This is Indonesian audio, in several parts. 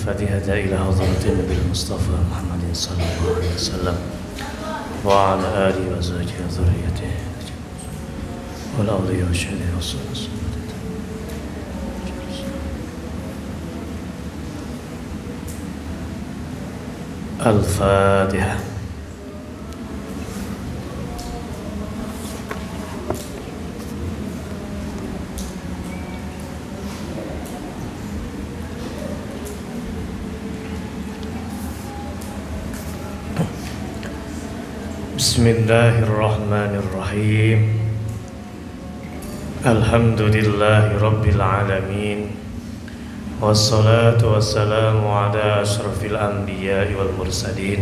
الفاتحة إلى حضرة النبي المصطفى محمد صلى الله عليه وسلم وعلى آله وزوجه وذريته والأولياء والشهداء والصالحين. الفاتحة. بسم الله الرحمن الرحيم. الحمد لله رب العالمين والصلاة والسلام على أشرف الأنبياء والمرسلين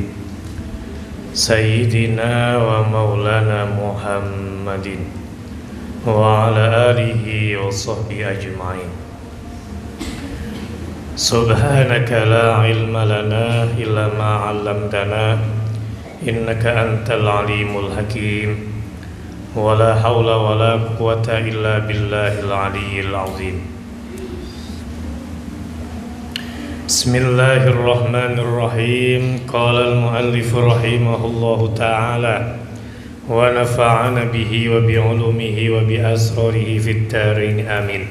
سيدنا ومولانا محمد وعلى آله وصحبه أجمعين. سبحانك لا علم لنا إلا ما علمتنا إنك أنت العليم الحكيم ولا حول ولا قوة إلا بالله العلي العظيم. بسم الله الرحمن الرحيم. قال المؤلف رحمه الله تعالى ونفعنا به وبعلومه وبأسراره في الدارين آمين.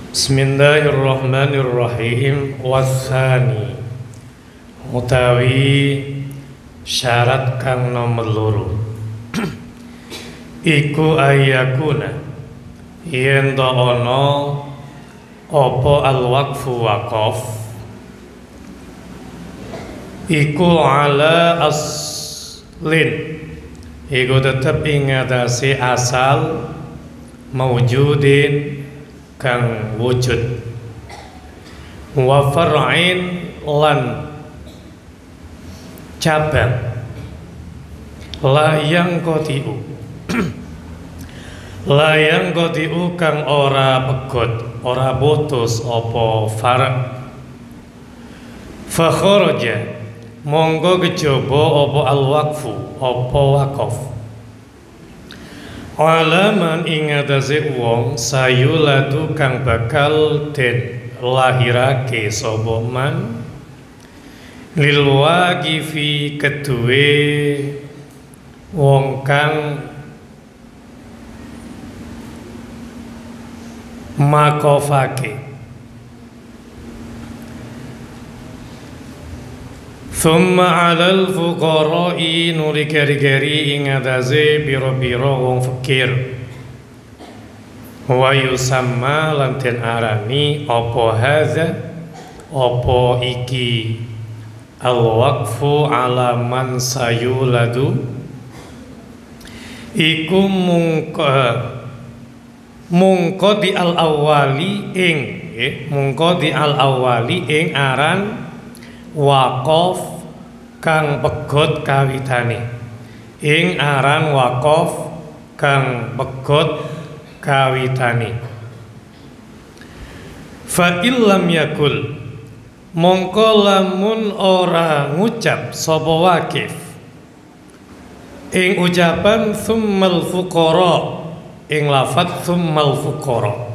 Bismillahirrahmanirrahim. Wasani utawi syarat kang nomor loro iku ayakuna yen to ana apa al-waqfu waqaf iku ala aslin iku tetep ing atase asal maujudin kang wujud wa far'in lan cabang layang kotiu layang kotiu kang ora pegot ora putus apa far' fa kharaja monggo kejaba apa al-waqfu apa waqaf alaman ing atase wong sayulatu kang bakal den lahirake sapa man lil waqifi keduwe wong kang makofake thumma alal fuqara'i nuri kari-kari ing atase pira-pira wong fakir wa yusamma lan den arani apa hadza apa iki al-waqfu ala man sayuladu iku mungko di al-awwali ing mungko di al-awwali ing aran waqaf kang pegot kawitane ing aran waqaf kang pegot kawitane fa illam yakul mongko lamun ora ngucap sapa waqif ing ucapan tsummal fuqara ing lafadz tsummal fuqara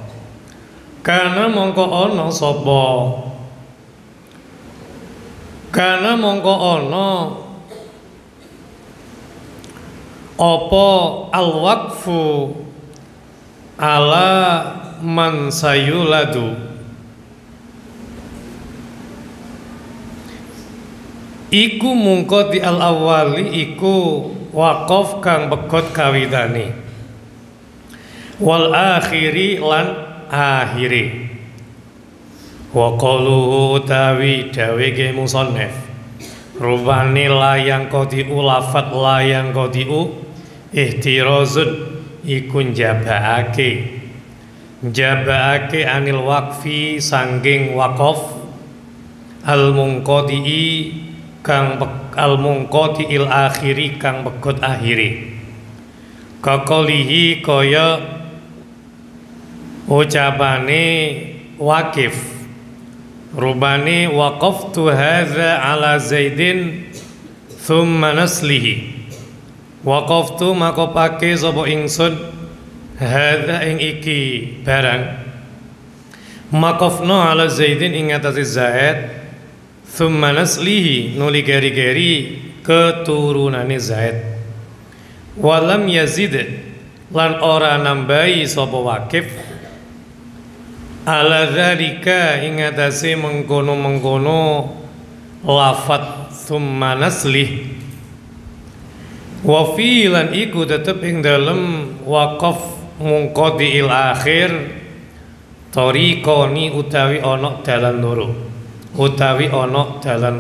kana mongko ana sapa kana mongko ana apa al-waqfu ala man sayuladu iku mungko di al-awwali iku waqaf kang begot kawitane wal akhiri lan akhiri wa qaluhu tawi dawe ke musannaf rubani layang qadi'u lafat layang qadi'u ihtirazun iku njabaake anil waqfi sangking waqaf al munqadi kang al munqadi'il akhiri kang begot akhiri kakolihi kaya ucapane waqif rubani waqaftu hadza ala zaidin thumma naslihi waqaftu makopake sapa ingsun hadza ing iki barang maqafna ala Zaidin ing atase Zaid thumma naslihi nuli gari-gari keturunane Zaid walam yazid lan ora nambahi sapa Waqif ala dzalika ing atase mengkono-mengkono lafat thumma naslih wa fi lan iku tetep ing dalem waqaf munqadiil akhir tariqani utawi ana dalan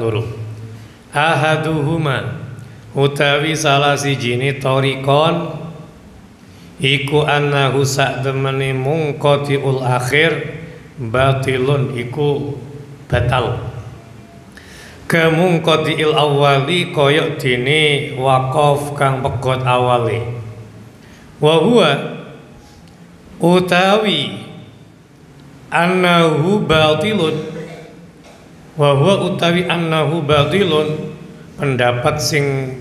loro ahaduhuma utawi salah sijine tariqon iku annahu sa'demene munqadiul akhir batilun iku batal kemunqadiil awali kaya dene waqaf kang pegot awale wa huwa utawi annahu batilun pendapat sing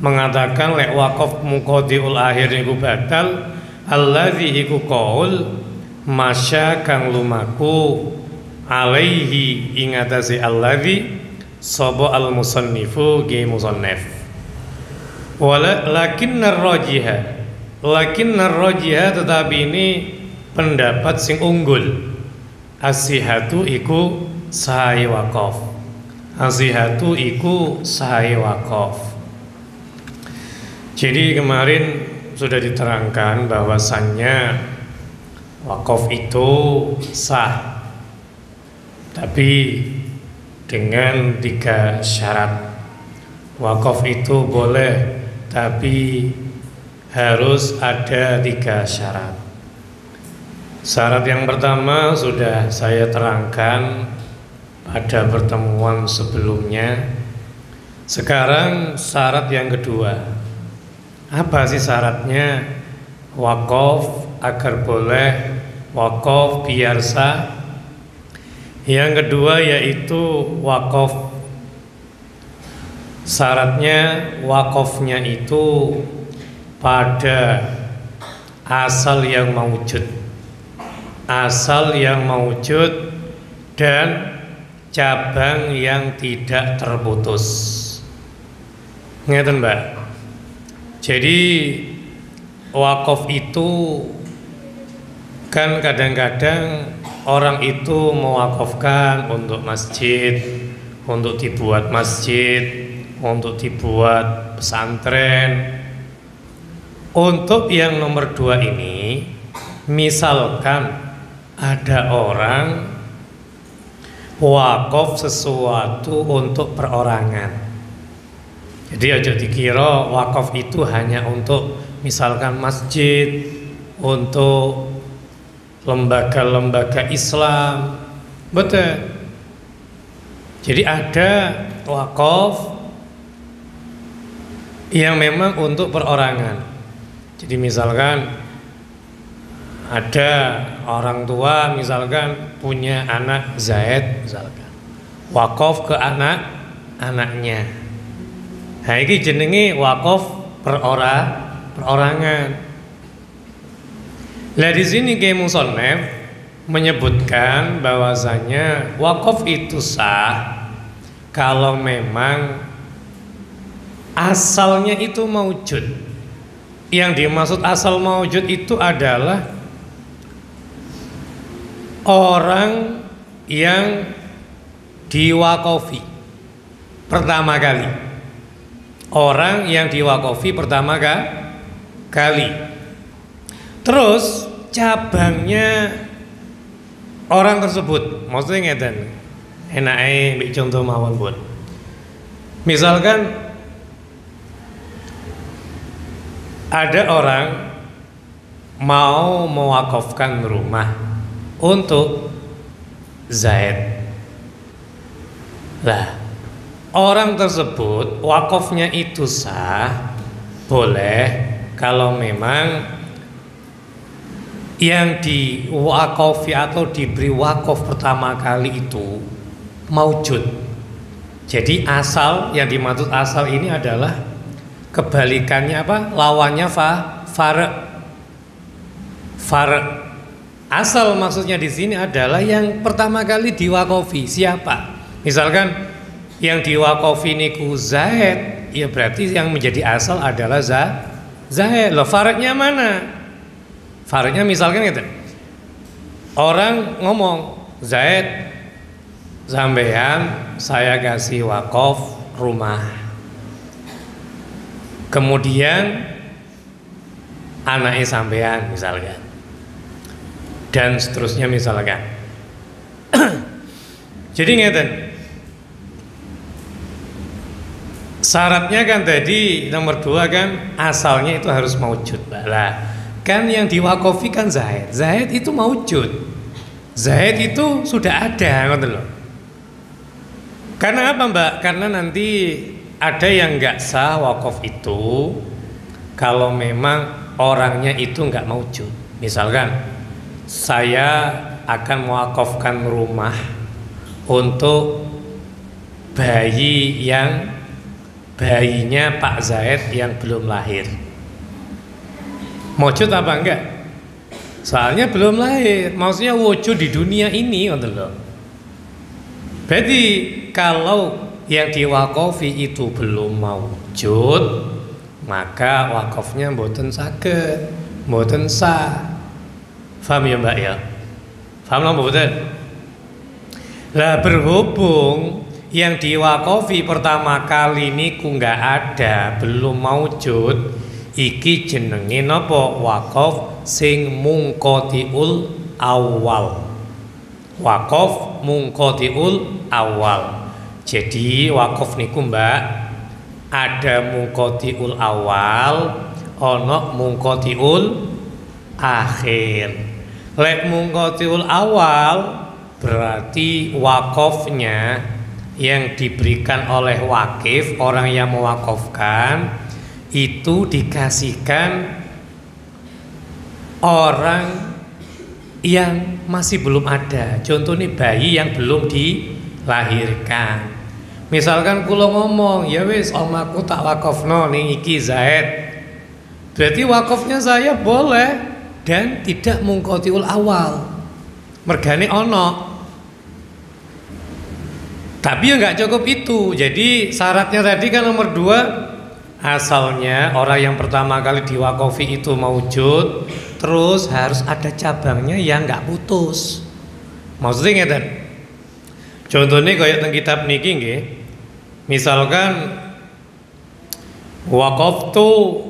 mengatakan lek waqaf munqadiul akhir iku batal allazi iku qaul masya kang lumaku alaihi ing atase allazi sapa al musannifu ge musannaf lakinnar rajiha tetapi ini pendapat sing unggul asihatu iku sae waqaf jadi kemarin sudah diterangkan bahwasannya waqaf itu sah tapi dengan 3 syarat. Waqaf itu boleh tapi harus ada 3 syarat. Syarat yang pertama sudah saya terangkan pada pertemuan sebelumnya. Sekarang syarat yang kedua. Apa sih syaratnya? Waqaf agar boleh, waqaf biar sah. Yang kedua yaitu waqaf. Syaratnya waqafnya itu pada asal yang maujud dan cabang yang tidak terputus. Ngeten Mbak. Jadi waqaf itu kan kadang-kadang orang itu mewakafkan untuk masjid, untuk dibuat masjid, untuk dibuat pesantren. Untuk yang nomor 2 ini, misalkan ada orang wakaf sesuatu untuk perorangan. Jadi aja dikira wakaf itu hanya untuk misalkan masjid, untuk lembaga-lembaga Islam. Betul. Jadi ada wakaf yang memang untuk perorangan. Jadi misalkan ada orang tua misalkan punya anak Zaid misalkan, wakaf ke anaknya. Nah ini jenenge wakaf perorangan. Lah di sini Kiai Musannaf menyebutkan bahwasanya wakaf itu sah kalau memang asalnya itu maujud. Yang dimaksud asal maujud itu adalah orang yang diwakofi pertama kali. Orang yang diwakofi pertama kali. Terus cabangnya orang tersebut, maksudnya ngeten. Enake mbek contoh mawon pun. Misalkan ada orang mau mewakafkan rumah untuk Zaid. Lah, orang tersebut wakafnya itu sah, boleh kalau memang yang diwakafi atau diberi wakaf pertama kali itu maujud. Jadi asal, yang dimaksud asal ini adalah kebalikannya apa? Lawannya fara. Asal maksudnya di sini adalah yang pertama kali diwakofi siapa? Misalkan yang diwakofi niku Zaid, ya berarti yang menjadi asal adalah Zaid. Loh, faradnya mana? Faradnya misalkan gitu. Orang ngomong, Zaid, sampean saya kasih wakaf rumah. Kemudian anaknya sampean misalkan. Dan seterusnya misalkan. Jadi ngeten. Syaratnya kan tadi nomor 2 kan asalnya itu harus maujud. Lah, kan yang diwakofi kan Zaid. Zaid itu maujud. Zaid itu sudah ada, ngoten loh. Karena apa, Mbak? Karena nanti ada yang nggak sah wakaf itu kalau memang orangnya itu nggak maujud. Misalkan saya akan mewakafkan rumah untuk bayinya Pak Zaid yang belum lahir. Maujud apa enggak? Soalnya belum lahir, maksudnya wujud di dunia ini, ngoten loh. Berarti kalau yang diwakofi itu belum maujud, maka wakafnya mboten saged, mboten sah. Paham ya Mbak ya? Paham lah mboten? Lah berhubung yang diwakofi pertama kali niku nggak ada, belum maujud, iki jenenge napa? Wakaf sing mungqatiul awal. Wakaf mungqatiul awal. Jadi wakaf niku Mbak ada mungqatiul awal, ana mungqatiul akhir. Lek mungqatiul awal berarti wakafnya yang diberikan oleh wakif, orang yang mewakafkan itu dikasihkan orang yang masih belum ada. Contohnya bayi yang belum dilahirkan. Misalkan kula ngomong, ya wis omaku tak wakafno ning iki Zaid. Berarti wakafnya saya boleh dan tidak mungqatiul awal. Mergane ono. Tapi ya nggak cukup itu. Jadi syaratnya tadi kan nomor 2, asalnya orang yang pertama kali diwakofi itu maujud, terus harus ada cabangnya yang nggak putus. Maksudnya ngeten. Contohnya kayak teng kitab niki nggih. Misalkan waqaftu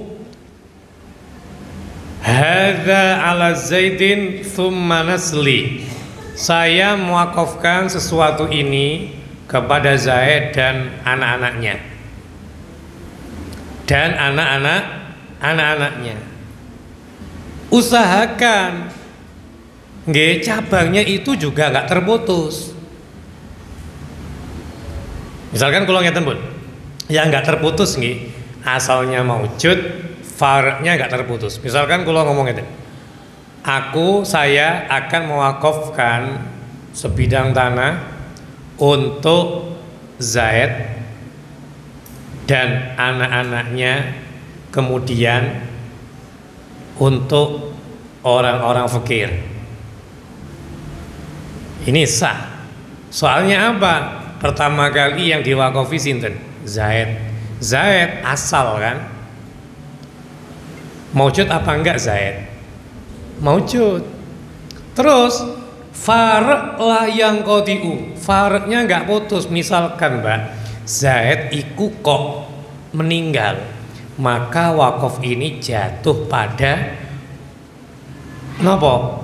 hadza ala Zaidin thumma nasli. Saya mewakafkan sesuatu ini kepada Zaid dan anak-anaknya. Dan anak-anaknya. Usahakan nggih cabangnya itu juga nggak terputus. Misalkan kalau ngeten pun, ya nggak terputus nggih, asalnya maujud, faradnya nggak terputus. Misalkan kalau ngomong ngeten, saya akan mewakafkan sebidang tanah untuk Zaid dan anak-anaknya, kemudian untuk orang-orang fakir. Ini sah. Soalnya apa? Pertama kali yang diwakofi sinten? Zaid. Zaid asal kan? Maujud apa enggak Zaid? Maujud. Terus farq lah yang qadi'u. Farqnya enggak putus. Misalkan Mbak, Zaid iku kok meninggal, maka wakaf ini jatuh pada nopo?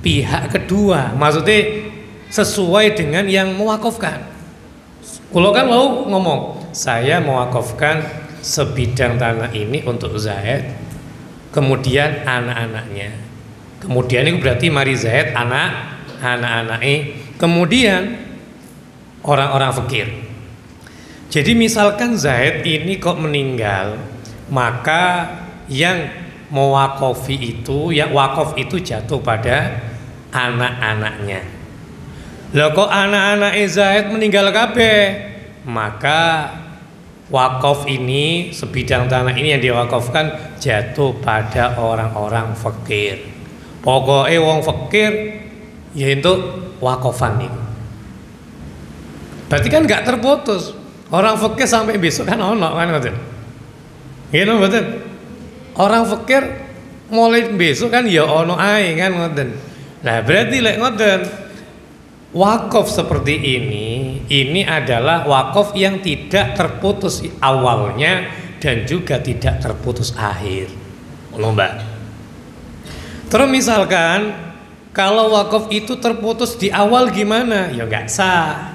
Pihak kedua. Maksudnya sesuai dengan yang mewakafkan. Kalau kan mau ngomong, saya mewakafkan sebidang tanah ini untuk Zaid, kemudian anak-anaknya. Kemudian itu berarti mari Zaid anak-anaknya, kemudian orang-orang fakir. Jadi misalkan Zaid ini kok meninggal, maka yang mewakofi itu, yang wakaf itu jatuh pada anak-anaknya. Lah kok anak-anaknya Zaid meninggal kabeh, maka wakaf ini, sebidang tanah ini yang diwakafkan jatuh pada orang-orang fakir. Pokoknya wong fakir ya entuk wakofan nih. Berarti kan nggak terputus. Orang fakir sampai besok kan ono kan ngoten. Nggih mboten. Orang fakir mulai besok kan ya ono ae kan ngoten. Nah, berarti lek ngoten wakaf seperti ini adalah wakaf yang tidak terputus awalnya dan juga tidak terputus akhir. Ngono, Mbak. Terus misalkan kalau wakaf itu terputus di awal gimana? Ya nggak sah.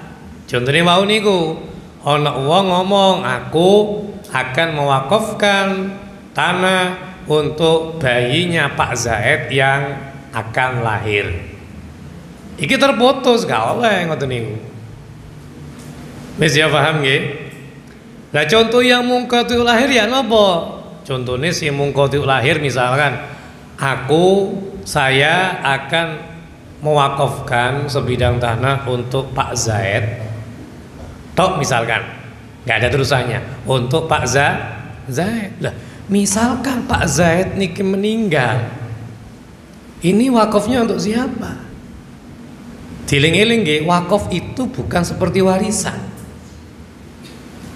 Contohnya mau niku, ana wong ngomong, aku akan mewakafkan tanah untuk bayinya Pak Zaid yang akan lahir. Iki terputus, gak oleh ngoten niku. Wis ya paham nggih? Lah contoh yang mungkotiul lahir ya napa? Contohnya si mungkotiul lahir misalkan saya akan mewakafkan sebidang tanah untuk Pak Zaid. Tok misalkan, nggak ada terusannya untuk Pak Zaid. Lah, misalkan Pak Zaid niki meninggal, ini wakafnya untuk siapa? Diling-iling nggih, wakaf itu bukan seperti warisan.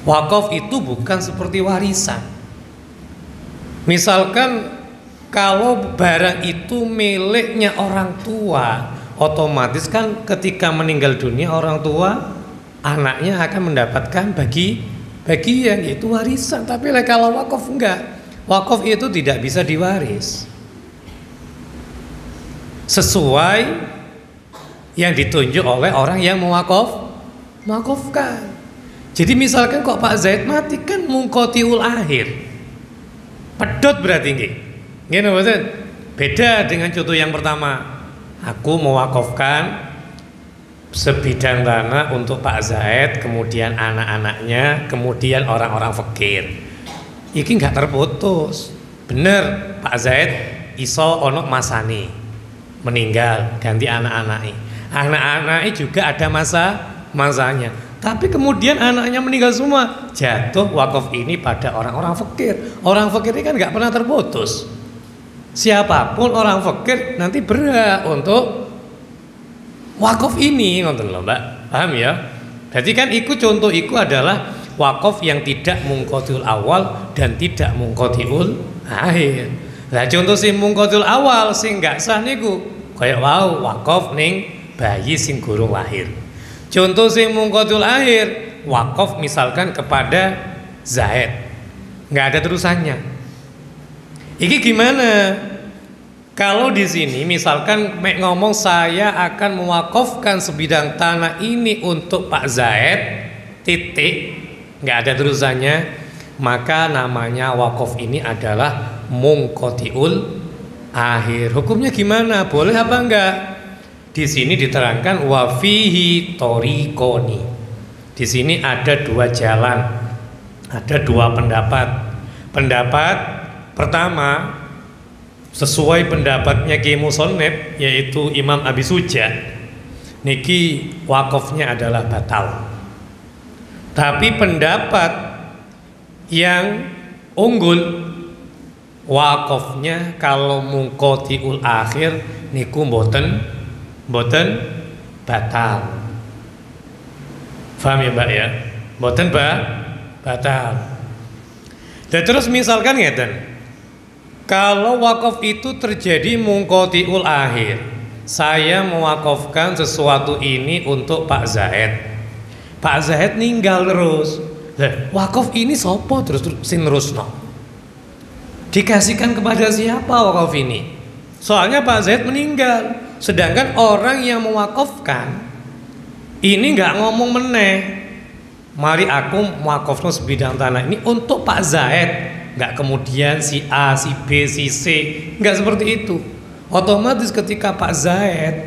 Wakaf itu bukan seperti warisan. Misalkan kalau barang itu miliknya orang tua, otomatis kan ketika meninggal dunia orang tua, anaknya akan mendapatkan bagian yaitu warisan. Tapi kalau wakaf enggak, wakaf itu tidak bisa diwaris sesuai yang ditunjuk oleh orang yang mewakafkan. Jadi misalkan kok Pak Zaid mati kan mungkotiul akhir, pedot berarti nggih. Nggih mboten? Beda dengan contoh yang pertama. Aku mewakafkan sebidang tanah untuk Pak Zaid, kemudian anak-anaknya, kemudian orang-orang fakir. Iki nggak terputus. Bener, Pak Zaid iso ono masane meninggal, ganti anak-anaknya. Anak-anaknya juga ada masanya. Tapi kemudian anaknya meninggal semua, jatuh wakaf ini pada orang-orang fakir. Orang fakir ini kan nggak pernah terputus. Siapapun orang fakir nanti berhak untuk wakaf ini, nonton lho Mbak, paham ya? Jadi kan contoh adalah wakaf yang tidak mungkotiul awal dan tidak mungkotiul akhir. Lah contoh sing mungkotiul awal sing nggak sah niku, kayak wakaf ning bayi sing gurung lahir. Contoh sing mungkotiul akhir, wakaf misalkan kepada Zaid, nggak ada terusannya. Iki gimana? Kalau di sini misalkan ngomong saya akan mewakafkan sebidang tanah ini untuk Pak Zaid, titik, nggak ada terusannya, maka namanya wakaf ini adalah mungkotiul akhir. Hukumnya gimana? Boleh apa enggak? Di sini diterangkan wafihi torikoni. Di sini ada dua jalan, ada dua pendapat. Pendapat pertama, sesuai pendapatnya Ki Musoneb, yaitu Imam Abi Suja, niki wakafnya adalah batal. Tapi pendapat yang unggul, wakafnya kalau mungkotiul akhir niku mboten batal. Paham ya Mbak ya? Mboten batal. Dan terus misalkan ngeten, kalau wakaf itu terjadi mungkotiul akhir, saya mewakafkan sesuatu ini untuk Pak Zaid. Pak Zaid ninggal terus. Lah, wakaf ini sopo terus sing nerusno? Dikasihkan kepada siapa wakaf ini? Soalnya Pak Zaid meninggal. Sedangkan orang yang mewakafkan ini nggak ngomong meneh, mari aku mewakafkan sebidang tanah ini untuk Pak Zaid. Nggak kemudian si A, si B, si C, nggak seperti itu. Otomatis ketika Pak Zaid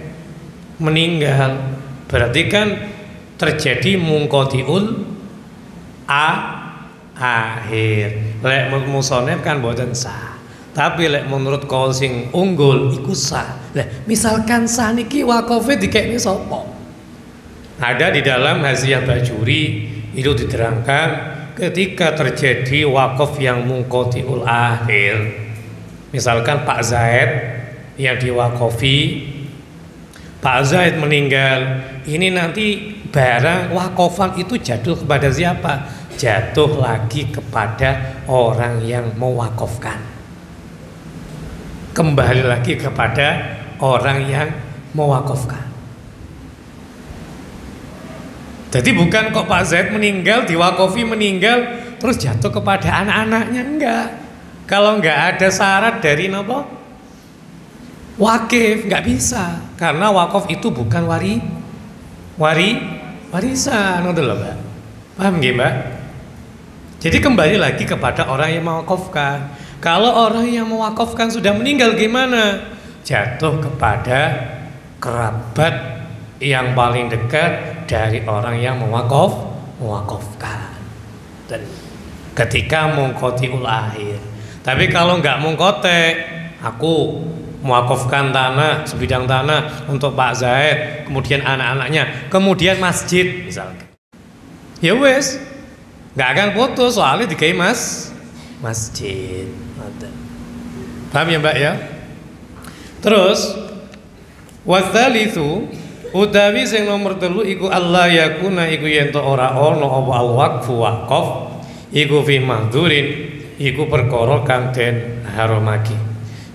meninggal, berarti kan terjadi mungkotiul akhir. Lek musonef kan boten sah. Tapi lek menurut kaul sing unggul iku sah. Lah misalkan sah niki wakafe dikekne sapa? Ada di dalam Hasyiah Bajuri itu diterangkan ketika terjadi wakaf yang mungkotiul akhir. Misalkan Pak Zaid yang diwakofi, Pak Zaid meninggal, ini nanti barang wakofan itu jatuh kepada siapa? Jatuh lagi kepada orang yang mewakofkan. Kembali lagi kepada orang yang mewakofkan. Jadi bukan kok Pak Zaid meninggal, diwakofi meninggal, terus jatuh kepada anak-anaknya, enggak. Kalau enggak ada syarat dari apa? Wakif, enggak bisa. Karena wakaf itu bukan warisan, ngoten lho, Mbak. Paham nggih, Mbak? Jadi kembali lagi kepada orang yang mewakafkan. Kalau orang yang mewakafkan sudah meninggal gimana? Jatuh kepada kerabat yang paling dekat dari orang yang mewakafkan. Dan ketika mungkotiul akhir. Tapi kalau nggak mungkote, aku mewakafkan tanah, sebidang tanah untuk Pak Zaid, kemudian anak-anaknya, kemudian masjid misalnya. Ya wes, nggak akan putus soalnya dikai masjid. Paham ya Mbak ya? Terus watsalitsu utawi sing nomor 3 iku Allah yakuna iku yen to ora ana apa al waqfu waqaf iku fi mahdurin iku perkara kang den haramake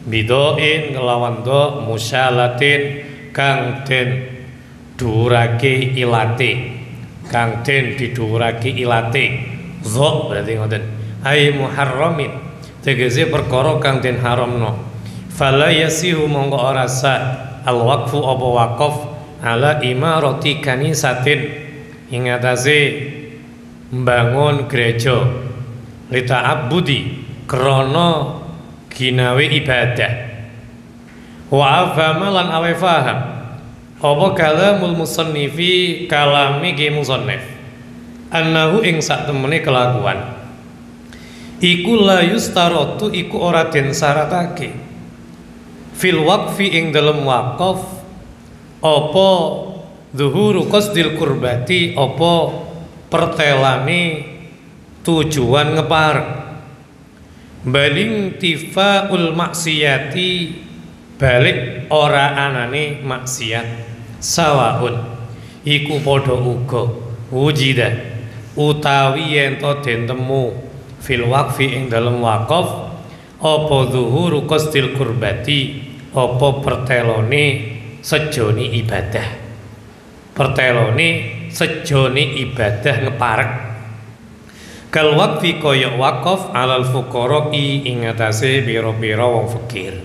bidoin ngelawan do musyalatin kang den durake ilate kang den didurake ilate zo berarti ngoten ai muharramin tegese perkara kang den haramno fala yasihu monggo ora sah al waqfu apa waqaf ala imarati kanisatin ing atase mbangun gereja lita'abbudi krana ginawe ibadah wa afama lan awe faham apa kalamul musannifi kalami ki musannif annahu ing sak temene kelakuan iku la yustaratu iku ora den syaratake fil waqfi ing dalem waqaf apa zuhuru qasdil kurbati apa pertelane tujuan ngeparek baling tifaul maksiyati balik ora anane maksiat sawaun iku padha uga wujida utawi yen to den temu fil waqfi ing dalem waqaf apa zuhuru qasdil kurbati apa pertelone sejoni ibadah pertelone sejoni ibadah ngeparek kal waqfi kaya waqaf alal fuqara'i ing atase pira-pira wong fakir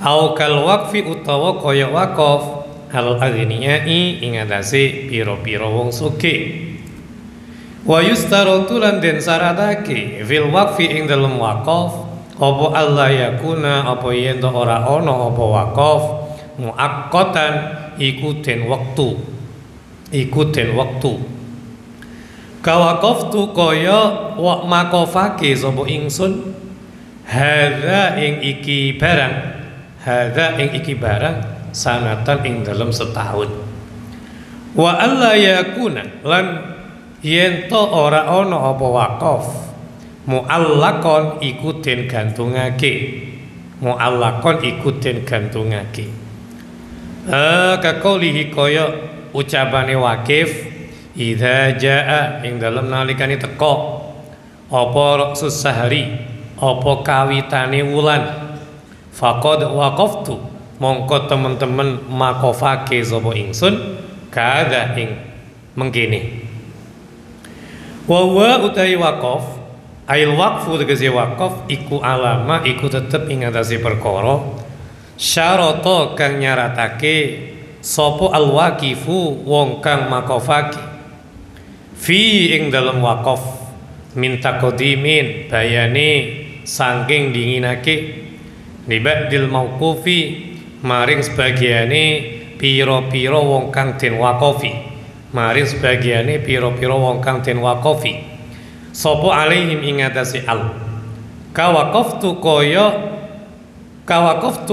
au kal waqfi utawa kaya waqaf al aghniyai ing atase pira-pira wong sugih wa yustaratu lan den syaratake fil waqfi ing dalem waqaf apa Allah yakuna apa yen ora ana apa waqaf muaqqatan iku den wektu kawaqaftu kaya wa makofake sapa ingsun hadza ing iki barang sanatan ing dalam setahun wa alla yakuna lan yen to ora ana apa waqaf muallaqon iku den gantungake kakaulihi kaya ucapane wakif idza jaa ing dalem nalikane teka apa susahari apa kawitane wulan faqad waqaftu mongko temen-temen makofake sapa ingsun kada ing mengkene wa utai waqaf ail waqfu tegese waqaf iku alama iku tetep ing atase perkara syarata kang nyaratake sapa al-waqifu wong kang makofake fi ing dalem waqaf minta qadimin bayane saking dinginake nibadil mauqufi maring sebagiane pira-pira wong kang den waqafi maring sebagiane pira-pira wong kang den waqafi sapa alaihim ing atase al kawaqaftu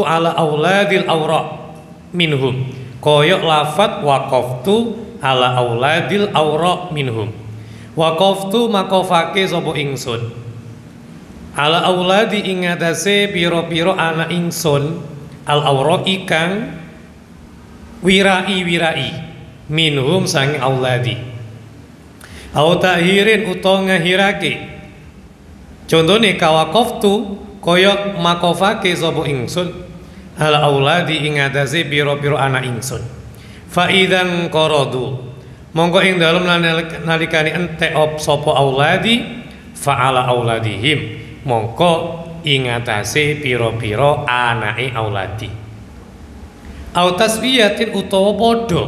ala auladil awra minhum kaya lafat waqaftu ala auladil awra minhum waqaftu makofake sapa ingsun ala auladi ing atase pira-pira anak ingsun al-awra'i kang wirai minhum sang auladi au tahirin utawa ngahirake. Contone kawakoftu kaya makofake sapa ingsun al auladi ing atase pira-pira anak ingsun. Fa idzan qaradu monggo ing dalem nalikane entek op sapa auladi fa ala auladihim mongko ing atase pira-pira anake auladi. Au tasbiyatin utawa padha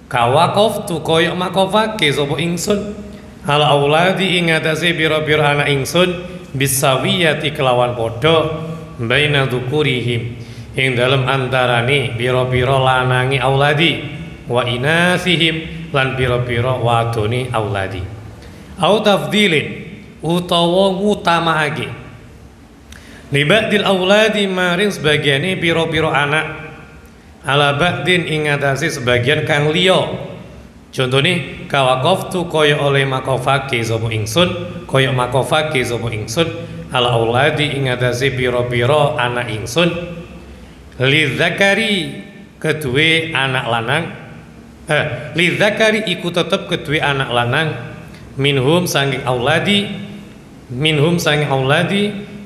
kawakoftu kaya makofake sapa ingsun al auladi ing atase pira-pira anak ingsun bisawiyati kelawan padha baina dzukurihim ing dalem antarane pira-pira lanange auladi wa inasihim lan pira-pira wadone auladi. Au tafdilin utawa ngutamaake libadil auladi maring sebagiane pira-pira anak ala ba'din ing atase sebagian kang liya. Contone kawakoftu kaya oleh makofake sapa ingsun kaya makofake sapa ingsun ala auladi ing atase pira-pira anak ingsun lidzakari kedue anak lanang lidzakari iku tetep kedue anak lanang minhum sanging auladi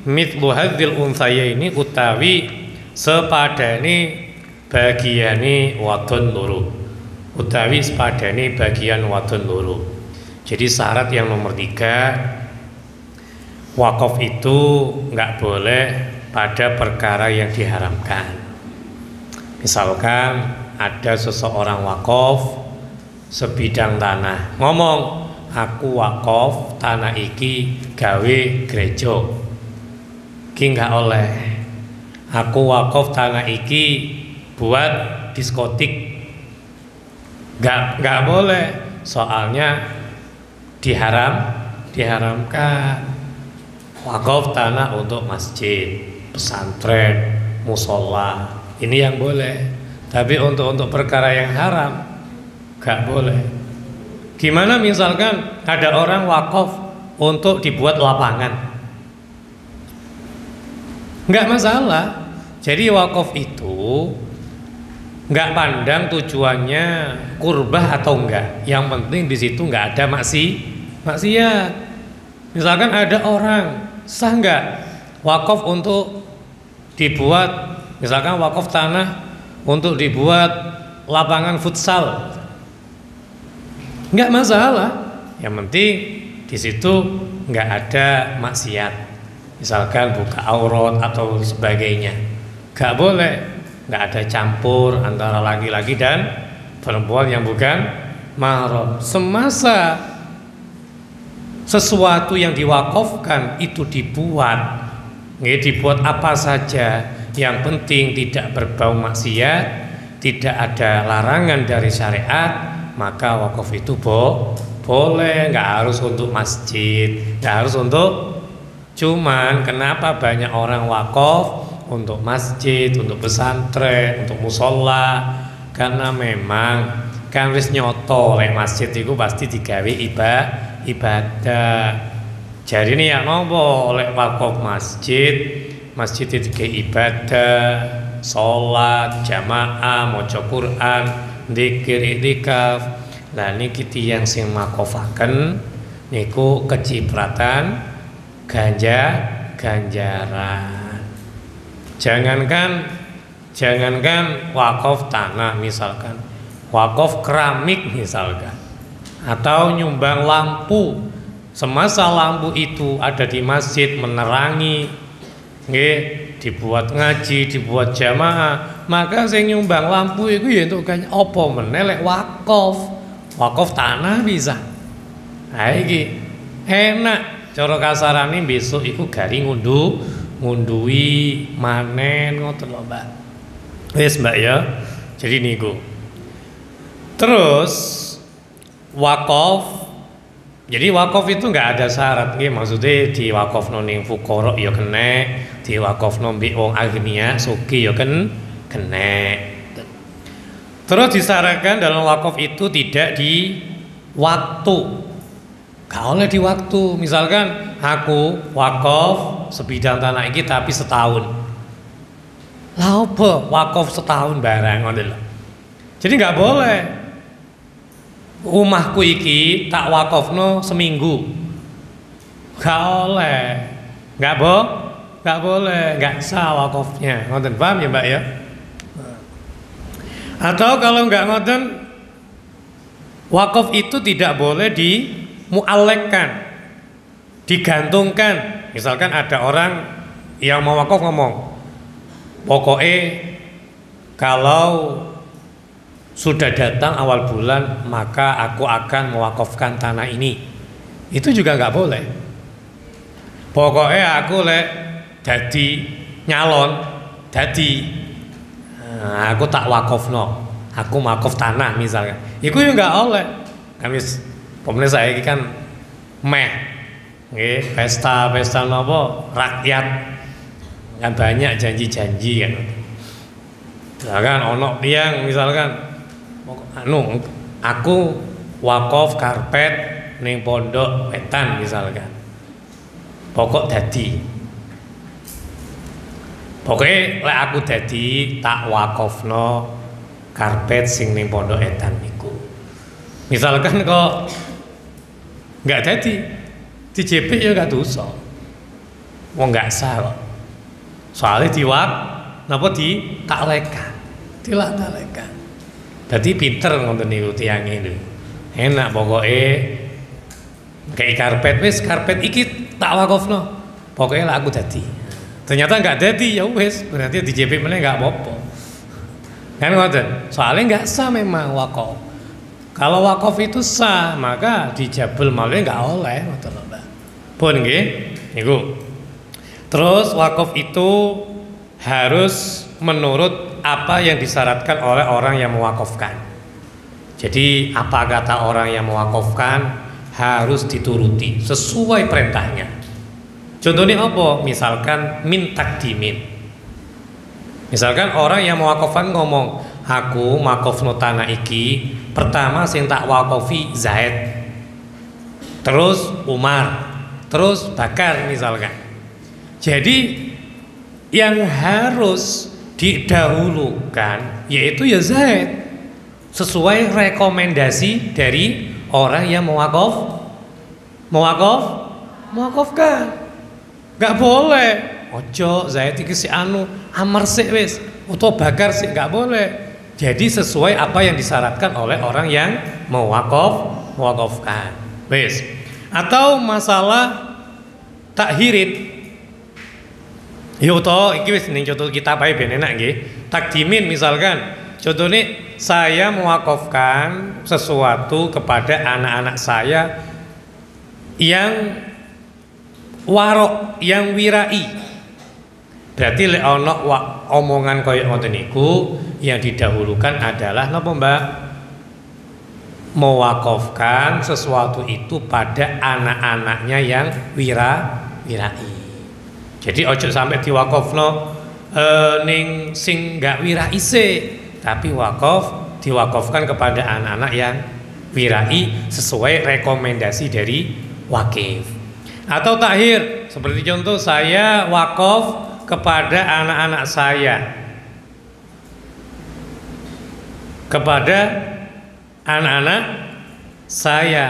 mithlu hadzil unthayaini utawi sepadane bagiane wadon loro utawi sepadane bagian wadon loro. Jadi syarat yang nomor 3, wakaf itu nggak boleh pada perkara yang diharamkan. Misalkan ada seseorang wakaf sebidang tanah, ngomong aku wakaf tanah iki gawe gereja, ki nggak oleh. Aku wakaf tanah iki buat diskotik, nggak boleh, soalnya diharamkan. Wakaf tanah untuk masjid, pesantren, musola, ini yang boleh. Tapi untuk perkara yang haram nggak boleh. Gimana misalkan ada orang wakaf untuk dibuat lapangan, nggak masalah. Jadi wakaf itu nggak pandang tujuannya kurbah atau enggak, yang penting di situ nggak ada maksiat. Misalkan ada orang sah nggak wakaf untuk dibuat, misalkan wakaf tanah untuk dibuat lapangan futsal, nggak masalah. Yang penting di situ nggak ada maksiat, misalkan buka aurat atau sebagainya, nggak boleh. Nggak ada campur antara laki-laki dan perempuan yang bukan mahram. Semasa sesuatu yang diwakafkan itu dibuat apa saja, yang penting tidak berbau maksiat, tidak ada larangan dari syariat, maka wakaf itu boleh. Nggak harus untuk masjid, nggak harus untuk. Cuman kenapa banyak orang wakaf untuk masjid, untuk pesantren, untuk musola? Karena memang kan wis nyoto lek masjid itu pasti digawe ibadah. Jadi ini ya nopo lek wakaf masjid itu digawe ibadah, sholat, jamaah, maca Quran, zikir, iktikaf. Lah niki tiyang sing makofaken niku kecipratan ganjaran. Jangankan wakaf tanah, misalkan wakaf keramik misalkan, atau nyumbang lampu. Semasa lampu itu ada di masjid menerangi, dibuat ngaji, dibuat jamaah, maka saya nyumbang lampu itu ya untuk kan opo menelek wakaf tanah bisa. Nah iki enak, cara kasarane besok iku gari ngunduhi manen ngoten lho Mbak. Wis Mbak ya. Jadi niku. Terus wakaf. Jadi wakaf itu enggak ada syarat nggih, maksudnya di wakafno ning fuqara ya kena, di wakafno mbek wong agnia sugih ya kena. Terus disyaratkan dalam wakaf itu tidak di waktu. Gak oleh di waktu. Misalkan aku wakaf sebidang tanah ini tapi setahun. Lah apa wakaf setahun barang ngoten lho. Jadi nggak boleh. Rumahku iki tak wakafno seminggu. Nggak oleh. Nggak boleh, nggak sah wakafnya. Ngoten paham ya, Mbak ya? Atau kalau nggak ngoten, wakaf itu tidak boleh dimualekkan, digantungkan. Misalkan ada orang yang mau wakaf ngomong, pokoknya kalau sudah datang awal bulan maka aku akan mewakafkan tanah ini. Itu juga nggak boleh. Pokoknya aku jadi nyalon, aku tak wakafno, aku wakaf tanah misalkan. Iku ya nggak oleh. Kami pemirsa saya kan pesta nopo rakyat kan banyak janji-janji kan. Misalkan ono tiang misalkan aku wakaf karpet ning pondok wetan misalkan. Pokoknya aku dadi tak wakafno karpet sing ning pondok etan niku. Misalkan kok nggak dadi di JP ya nggak dosa. Wong nggak sah kok. Soalnya taklekan. Jadi pinter ngoten niku tiyang itu. Enak pokoknya kayak karpet iki tak wakafno. Pokoknya lah aku dadi. Ternyata nggak dadi ya wes, berarti di JP meneh nggak apa-apa. Kan ngoten. Soalnya nggak sah memang wakaf. Kalau wakaf itu sah, maka dijabel malih nggak oleh ngoten lho, Mbak. Pun nggih, niku. Terus wakaf itu harus menurut apa yang disyaratkan oleh orang yang mewakafkan. Jadi apa kata orang yang mewakafkan harus dituruti sesuai perintahnya. Contohnya apa? Misalkan min takdimin. Misalkan orang yang mewakafkan ngomong, aku wakafno tanah iki, pertama sing tak wakafi Zaid, terus Umar, terus Bakar misalkan. Jadi yang harus didahulukan yaitu ya Zaid, sesuai rekomendasi dari orang yang mewakafkan. Gak boleh ojo Zaid iki si Amar sik wis utawa Bakar sik, gak boleh. Jadi sesuai apa yang disyaratkan oleh orang yang mewakafkan. Wis. Atau masalah takhirin. Yo to iki wis ning contoh kitab ae ben enak nggih. Takdimin misalkan, contohnya saya mewakafkan sesuatu kepada anak-anak saya yang warok, yang wirai. Berarti lek ana omongan kaya ngoten niku yang didahulukan adalah napa, Mbak? Mewakafkan sesuatu itu pada anak-anaknya yang wirai. Jadi ojo sampai diwakafno ning sing gak wirai sik, tapi diwakafkan kepada anak-anak yang wirai sesuai rekomendasi dari wakif. Atau takhir, seperti contoh saya wakaf kepada anak-anak saya,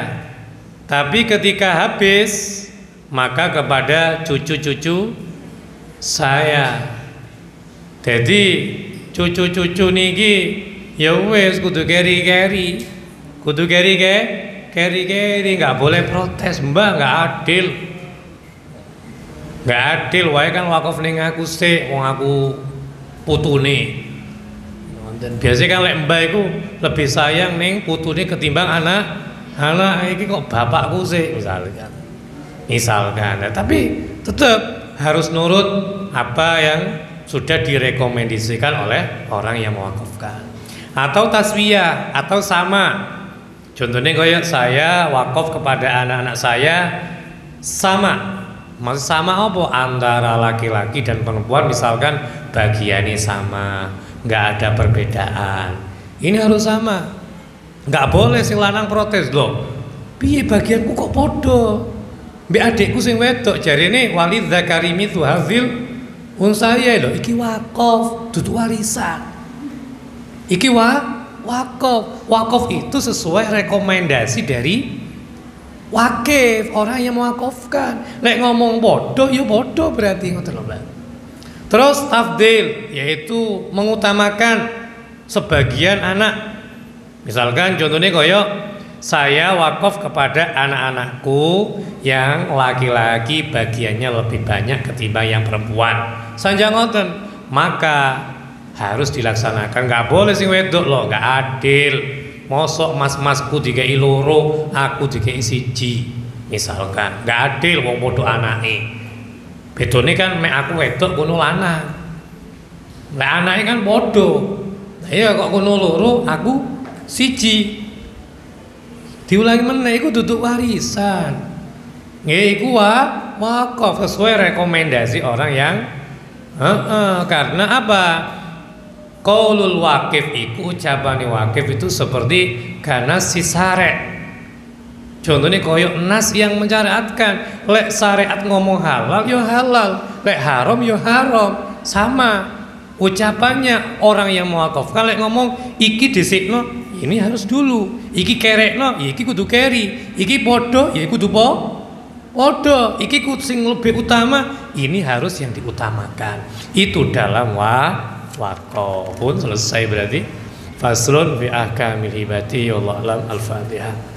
tapi ketika habis maka kepada cucu-cucu saya. Jadi cucu-cucu niki ya wis kudu keri-keri, nggak boleh protes, Mbak, nggak adil wae kan wakaf ning aku sik, wong aku putune. Dan biasanya kan lek mbah iku lebih sayang ning putune ketimbang anak iki kok bapakku sik misalkan. Nah, tapi tetap harus nurut apa yang sudah direkomendasikan oleh orang yang mewakafkan. Atau taswiyah, atau sama. Contohnya kayak saya wakaf kepada anak-anak saya sama. Maksud sama apa? Antara laki-laki dan perempuan misalkan bagiannya sama, nggak ada perbedaan. Ini harus sama. Nggak boleh sing lanang protes loh. Piye bagianku kok podo? Mbak adikku sing wedok jarine walid zakari mithlu hadzil saya lho iki wakaf, dudu warisan. Iki wakaf. Wakaf itu sesuai rekomendasi dari wakif, orang yang mewakafkan. Lek ngomong bodoh ya bodoh berarti ngoten lho, Mbak. Terus tafdil yaitu mengutamakan sebagian anak. Misalkan contohnya koyok saya wakaf kepada anak-anakku yang laki-laki bagiannya lebih banyak ketimbang yang perempuan. Sanjang ngoten, maka harus dilaksanakan. Nggak boleh sing wedok loh, nggak adil. Mosok mas-masku dikei loro, aku dikei siji. Misalkan, nggak adil wong padha anake. Bedone kan mek aku wedok kono lanang. Lek anake kan padha. Iya kok kono loro, aku siji. Diulangi meneh iku duduk warisan. Nggih iku wakaf sesuai rekomendasi orang yang karena apa? Qaulul wakif iku ucapane wakif itu seperti karena si syariat. Contohnya koyok nas yang mensyariatkan, lek syariat ngomong halal yo halal, lek haram yo haram, sama ucapannya orang yang mewakafkan. Lek ngomong iki dhisikno, ini harus dulu. Iki kerekno, iki kudu keri. Iki podo, ya kudu podo. Iki sing lebih utama, ini harus yang diutamakan. Itu dalam wakaf. Pun selesai berarti. Faslun fi ahkamil hibati. Wallahu a'lam. Al-Fatihah.